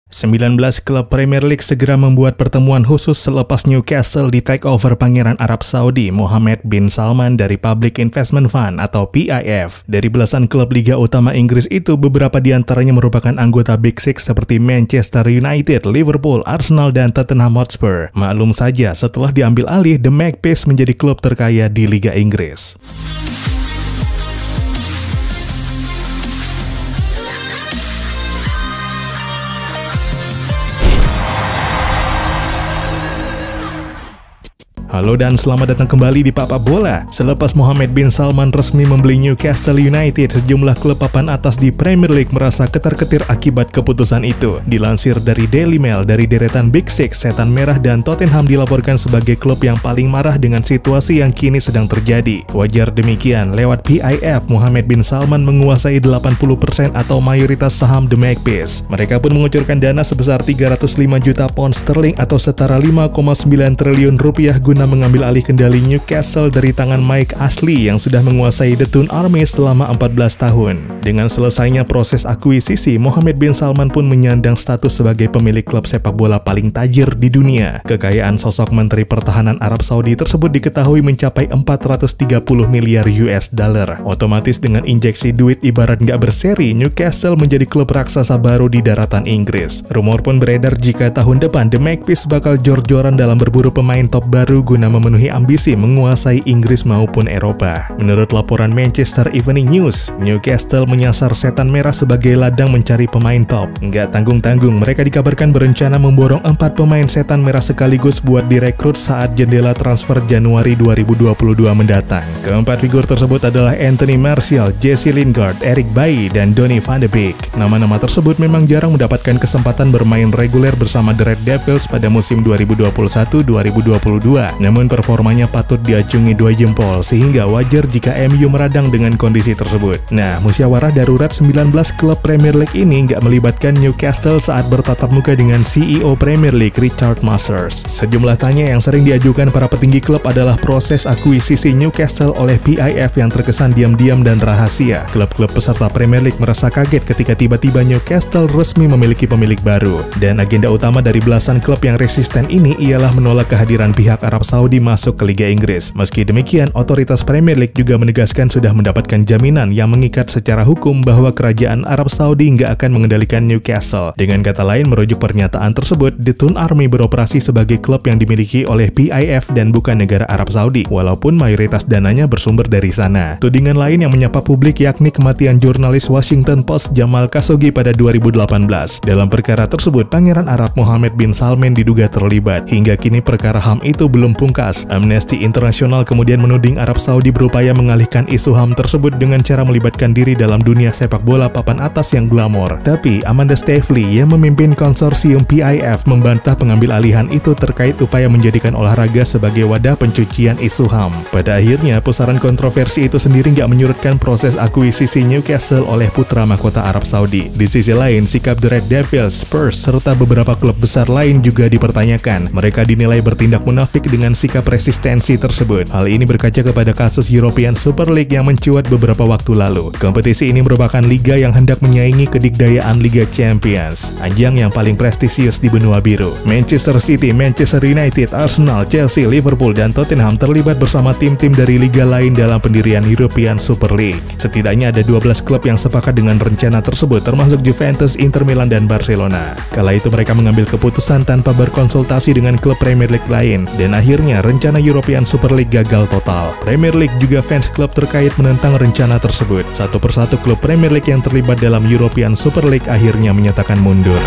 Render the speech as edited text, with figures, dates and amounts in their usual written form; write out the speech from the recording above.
19 klub Premier League segera membuat pertemuan khusus selepas Newcastle di takeover Pangeran Arab Saudi Mohammed bin Salman dari Public Investment Fund atau PIF. Dari belasan klub Liga Utama Inggris itu, beberapa diantaranya merupakan anggota Big Six seperti Manchester United, Liverpool, Arsenal, dan Tottenham Hotspur. Maklum saja, setelah diambil alih, The Magpies menjadi klub terkaya di Liga Inggris. Halo dan selamat datang kembali di Papa Bola. Selepas Mohammed bin Salman resmi membeli Newcastle United, sejumlah klub papan atas di Premier League merasa ketar-ketir akibat keputusan itu. Dilansir dari Daily Mail, dari deretan Big Six, Setan Merah dan Tottenham dilaporkan sebagai klub yang paling marah dengan situasi yang kini sedang terjadi. Wajar demikian, lewat PIF, Mohammed bin Salman menguasai 80% atau mayoritas saham The Magpies. Mereka pun mengucurkan dana sebesar 305 juta pound sterling atau setara 5,9 triliun rupiah guna mengambil alih kendali Newcastle dari tangan Mike Ashley yang sudah menguasai The Toon Army selama 14 tahun. Dengan selesainya proses akuisisi, Mohammed bin Salman pun menyandang status sebagai pemilik klub sepak bola paling tajir di dunia. Kekayaan sosok Menteri Pertahanan Arab Saudi tersebut diketahui mencapai 430 miliar US dollar. Otomatis dengan injeksi duit ibarat nggak berseri, Newcastle menjadi klub raksasa baru di daratan Inggris. Rumor pun beredar jika tahun depan The Magpies bakal jor-joran dalam berburu pemain top baru guna memenuhi ambisi menguasai Inggris maupun Eropa. Menurut laporan Manchester Evening News, Newcastle menyasar Setan Merah sebagai ladang mencari pemain top. Nggak tanggung-tanggung, mereka dikabarkan berencana memborong 4 pemain Setan Merah sekaligus buat direkrut saat jendela transfer Januari 2022 mendatang. Keempat figur tersebut adalah Anthony Martial, Jesse Lingard, Eric Bailly, dan Donny van de Beek. Nama-nama tersebut memang jarang mendapatkan kesempatan bermain reguler bersama The Red Devils pada musim 2021-2022. Namun performanya patut diacungi 2 jempol, sehingga wajar jika MU meradang dengan kondisi tersebut. Nah, musyawarah darurat 19 klub Premier League ini nggak melibatkan Newcastle saat bertatap muka dengan CEO Premier League Richard Masters. Sejumlah tanya yang sering diajukan para petinggi klub adalah proses akuisisi Newcastle oleh PIF yang terkesan diam-diam dan rahasia. Klub-klub peserta Premier League merasa kaget ketika tiba-tiba Newcastle resmi memiliki pemilik baru. Dan agenda utama dari belasan klub yang resisten ini ialah menolak kehadiran pihak Arab Saudi masuk ke Liga Inggris. Meski demikian, otoritas Premier League juga menegaskan sudah mendapatkan jaminan yang mengikat secara hukum bahwa kerajaan Arab Saudi nggak akan mengendalikan Newcastle. Dengan kata lain, merujuk pernyataan tersebut, The Toon Army beroperasi sebagai klub yang dimiliki oleh PIF dan bukan negara Arab Saudi, walaupun mayoritas dananya bersumber dari sana. Tudingan lain yang menyapa publik yakni kematian jurnalis Washington Post Jamal Khashoggi pada 2018. Dalam perkara tersebut, Pangeran Arab Mohammed bin Salman diduga terlibat. Hingga kini perkara HAM itu belum pungkas. Amnesty International kemudian menuding Arab Saudi berupaya mengalihkan isu HAM tersebut dengan cara melibatkan diri dalam dunia sepak bola papan atas yang glamor. Tapi Amanda Staveley yang memimpin konsorsium PIF membantah pengambil alihan itu terkait upaya menjadikan olahraga sebagai wadah pencucian isu HAM. Pada akhirnya, pusaran kontroversi itu sendiri nggak menyurutkan proses akuisisi Newcastle oleh putra mahkota Arab Saudi. Di sisi lain, sikap The Red Devils, Spurs, serta beberapa klub besar lain juga dipertanyakan. Mereka dinilai bertindak munafik dengan sikap resistensi tersebut. Hal ini berkaca kepada kasus European Super League yang mencuat beberapa waktu lalu. Kompetisi ini merupakan liga yang hendak menyaingi kedikdayaan Liga Champions, ajang yang paling prestisius di benua biru. Manchester City, Manchester United, Arsenal, Chelsea, Liverpool, dan Tottenham terlibat bersama tim-tim dari liga lain dalam pendirian European Super League. Setidaknya ada 12 klub yang sepakat dengan rencana tersebut, termasuk Juventus, Inter Milan, dan Barcelona. Kala itu mereka mengambil keputusan tanpa berkonsultasi dengan klub Premier League lain, dan akhirnya rencana European Super League gagal total. Premier League juga fans klub terkait menentang rencana tersebut. Satu persatu klub Premier League yang terlibat dalam European Super League akhirnya menyatakan mundur.